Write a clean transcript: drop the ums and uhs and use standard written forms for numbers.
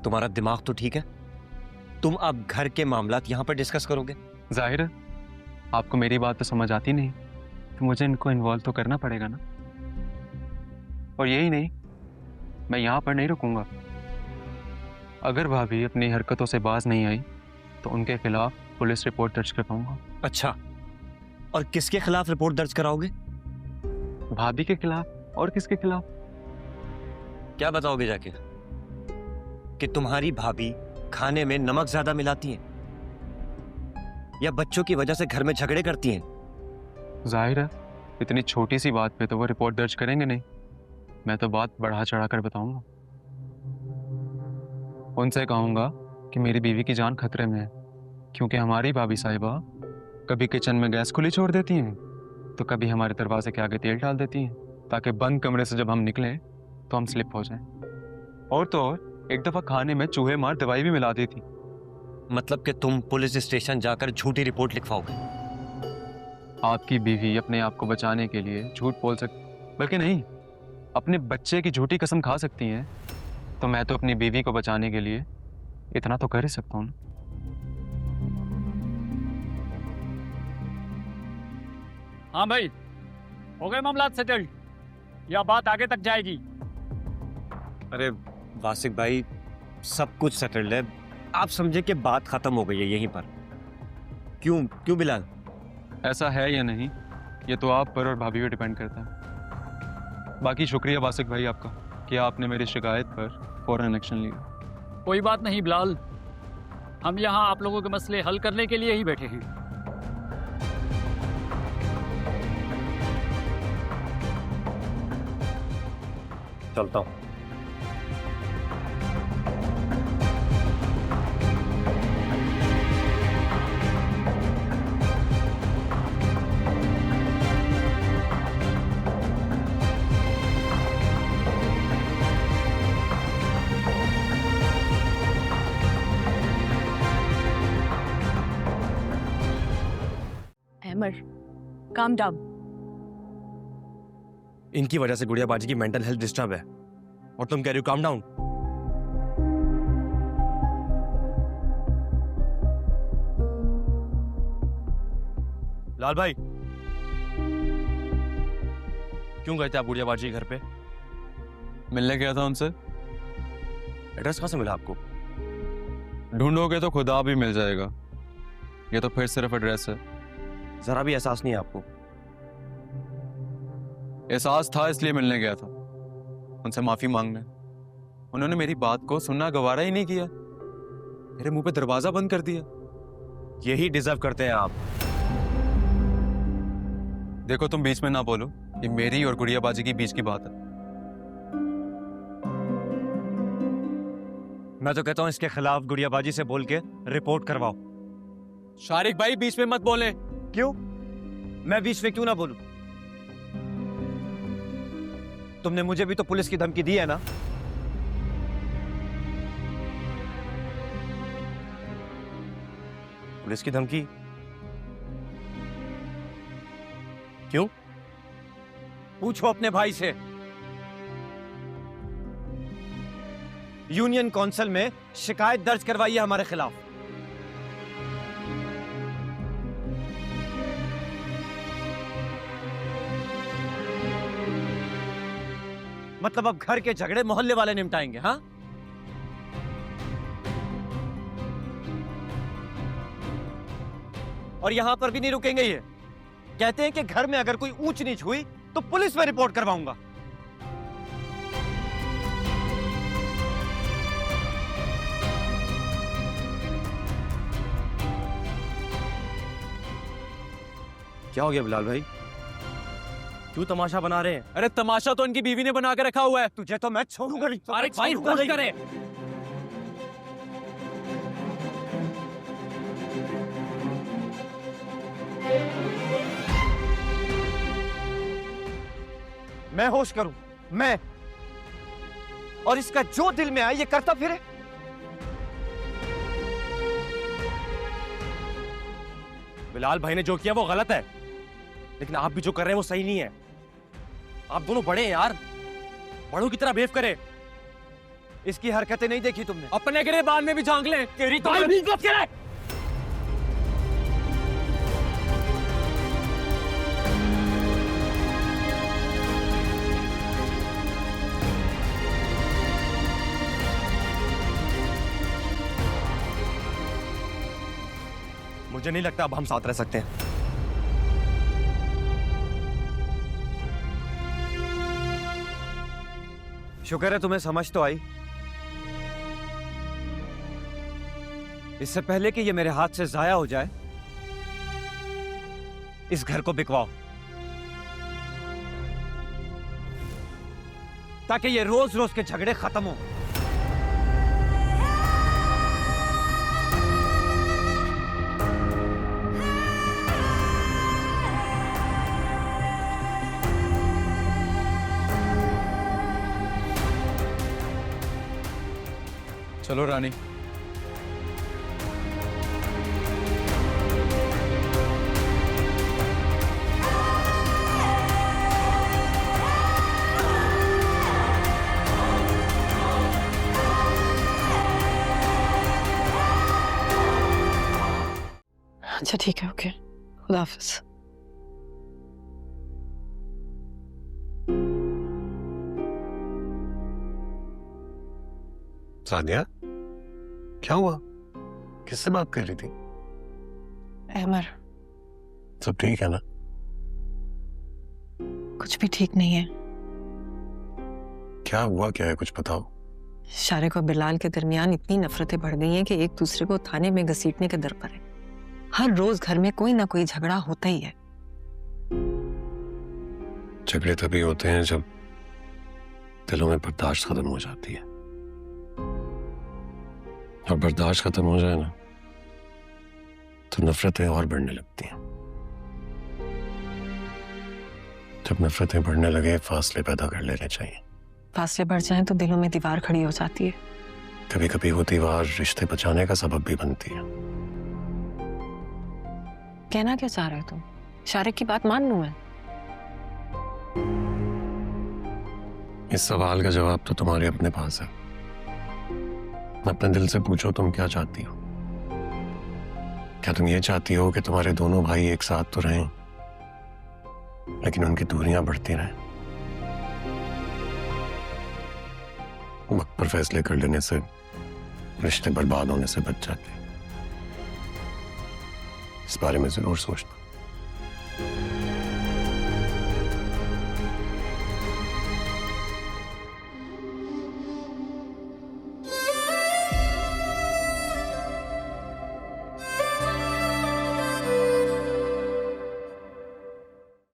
तुम्हारा दिमाग तो ठीक है? तुम अब घर के मामलात यहां पर डिस्कस करोगे? जाहिर है आपको मेरी बात तो समझ आती नहीं, तो मुझे इनको इन्वॉल्व तो करना पड़ेगा ना। और यही नहीं, मैं यहाँ पर नहीं रुकूंगा। अगर भाभी अपनी हरकतों से बाज नहीं आई तो उनके खिलाफ पुलिस रिपोर्ट दर्ज करवाऊंगा। अच्छा, और किसके खिलाफ रिपोर्ट दर्ज कराओगे? भाभी के खिलाफ, और किसके खिलाफ? क्या बताओगे जाके कि तुम्हारी भाभी खाने में नमक ज्यादा मिलाती हैं या बच्चों की वजह से घर में झगड़े करती हैं? जाहिर है इतनी छोटी सी बात पे तो वो रिपोर्ट दर्ज करेंगे नहीं। मैं तो बात बढ़ा चढ़ा कर बताऊंगा। उनसे कहूंगा कि मेरी बीवी की जान खतरे में है, क्योंकि हमारी भाभी साहिबा कभी किचन में गैस खुली छोड़ देती हैं तो कभी हमारे दरवाजे के आगे तेल डाल देती हैं, ताकि बंद कमरे से जब हम निकलें तो हम स्लिप हो जाएं। और तो और एक दफा खाने में चूहे मार दवाई भी मिला दी थी। मतलब कि तुम पुलिस स्टेशन जाकर झूठी रिपोर्ट लिखवाओगे? आपकी बीवी अपने आप को बचाने के लिए झूठ बोल बल्कि नहीं, अपने बच्चे की झूठी कसम खा सकती हैं, तो मैं तो अपनी बीवी को बचाने के लिए इतना तो कर ही सकता हूँ। हाँ भाई, हो गए मामला सेटल्ड या बात आगे तक जाएगी? अरे वासिक भाई, सब कुछ सेटल्ड है। आप समझे कि बात खत्म हो गई है यहीं पर। क्यों क्यों बिलाल? ऐसा है या नहीं ये तो आप पर और भाभी पे डिपेंड करता है। बाकी शुक्रिया वासिक भाई आपका कि आपने मेरी शिकायत पर फौरन एक्शन लिया। कोई बात नहीं बिलाल, हम यहाँ आप लोगों के मसले हल करने के लिए ही बैठे हैं। चलता हूँ। Calm down. इनकी वजह से गुड़िया बाजी की मेंटल हेल्थ डिस्टर्ब है और तुम कह रही हो काम डाउन? लाल भाई, क्यों गए थे आप गुड़िया बाजी के घर पे? मिलने गया था उनसे। एड्रेस कहाँ से मिला आपको? ढूंढोगे तो खुदा भी मिल जाएगा, ये तो फिर सिर्फ एड्रेस है। जरा भी एहसास नहीं है आपको? एहसास था इसलिए मिलने गया था, उनसे माफी मांगने। उन्होंने मेरी बात को सुनना गवारा ही नहीं किया, मेरे मुंह पे दरवाजा बंद कर दिया। यही डिजर्व करते हैं आप। देखो तुम बीच में ना बोलो, ये मेरी और गुड़िया बाजी की बीच की बात है। मैं तो कहता हूं इसके खिलाफ गुड़िया बाजी से बोल के रिपोर्ट करवाओ। शारिक भाई बीच में मत बोले। क्यों? मैं बीच में क्यों ना बोलूं? तुमने मुझे भी तो पुलिस की धमकी दी है ना? पुलिस की धमकी? क्यों? पूछो अपने भाई से। यूनियन काउंसिल में शिकायत दर्ज करवाइए हमारे खिलाफ। मतलब अब घर के झगड़े मोहल्ले वाले निपटाएंगे? हाँ, और यहां पर भी नहीं रुकेंगे। ये कहते हैं कि घर में अगर कोई ऊंच नीच हुई तो पुलिस में रिपोर्ट करवाऊंगा। क्या हो गया बिलाल भाई? क्यों तमाशा बना रहे हैं? अरे तमाशा तो इनकी बीवी ने बना के रखा हुआ है। तुझे तो मैं छोड़ूंगा नहीं। अरे भाई होश करे। मैं होश करूं? मैं? और इसका जो दिल में आए ये करता फिरे? बिलाल भाई ने जो किया वो गलत है, लेकिन आप भी जो कर रहे हैं वो सही नहीं है। आप दोनों बड़े हैं यार, बड़ों की तरह बिहेव करें। इसकी हरकतें नहीं देखी तुमने? अपने गिरेबान में भी झांक ले। तेरी तो मुझे नहीं लगता अब हम साथ रह सकते हैं। शुक्र है तुम्हें समझ तो आई। इससे पहले कि ये मेरे हाथ से जाया हो जाए, इस घर को बिकवाओ, ताकि ये रोज रोज के झगड़े खत्म हो। चलो रानी। अच्छा ठीक है, ओके, खुदा हाफिज। सादिया, क्या हुआ? किससे बात कर रही थी? अहमर, सब ठीक है ना? कुछ भी ठीक नहीं है। क्या हुआ, क्या है, कुछ बताओ। शारिक और बिलाल के दरमियान इतनी नफरतें बढ़ गई हैं कि एक दूसरे को थाने में घसीटने के दर पर है। हर रोज घर में कोई ना कोई झगड़ा होता ही है। झगड़े तभी होते हैं जब दिलों में बर्दाश्त खत्म हो जाती है, और बर्दाश्त खत्म हो जाए ना तो नफरतें और बढ़ने लगती हैं। जब नफरतें बढ़ने लगे, फासले पैदा कर लेने चाहिए। फासले बढ़ जाएं तो दिलों में दीवार खड़ी हो जाती है। कभी कभी वो दीवार रिश्ते बचाने का सबब भी बनती है। कहना क्या चाह रहे हो तुम? शारिक की बात मान लूं मैं? इस सवाल का जवाब तो तुम्हारे अपने पास है। अपने दिल से पूछो, तुम क्या चाहती हो? क्या तुम ये चाहती हो कि तुम्हारे दोनों भाई एक साथ तो रहें, लेकिन उनकी दूरियां बढ़ती रहें? वक्त पर फैसले कर लेने से रिश्ते बर्बाद होने से बच जाते हैं। इस बारे में जरूर सोचना।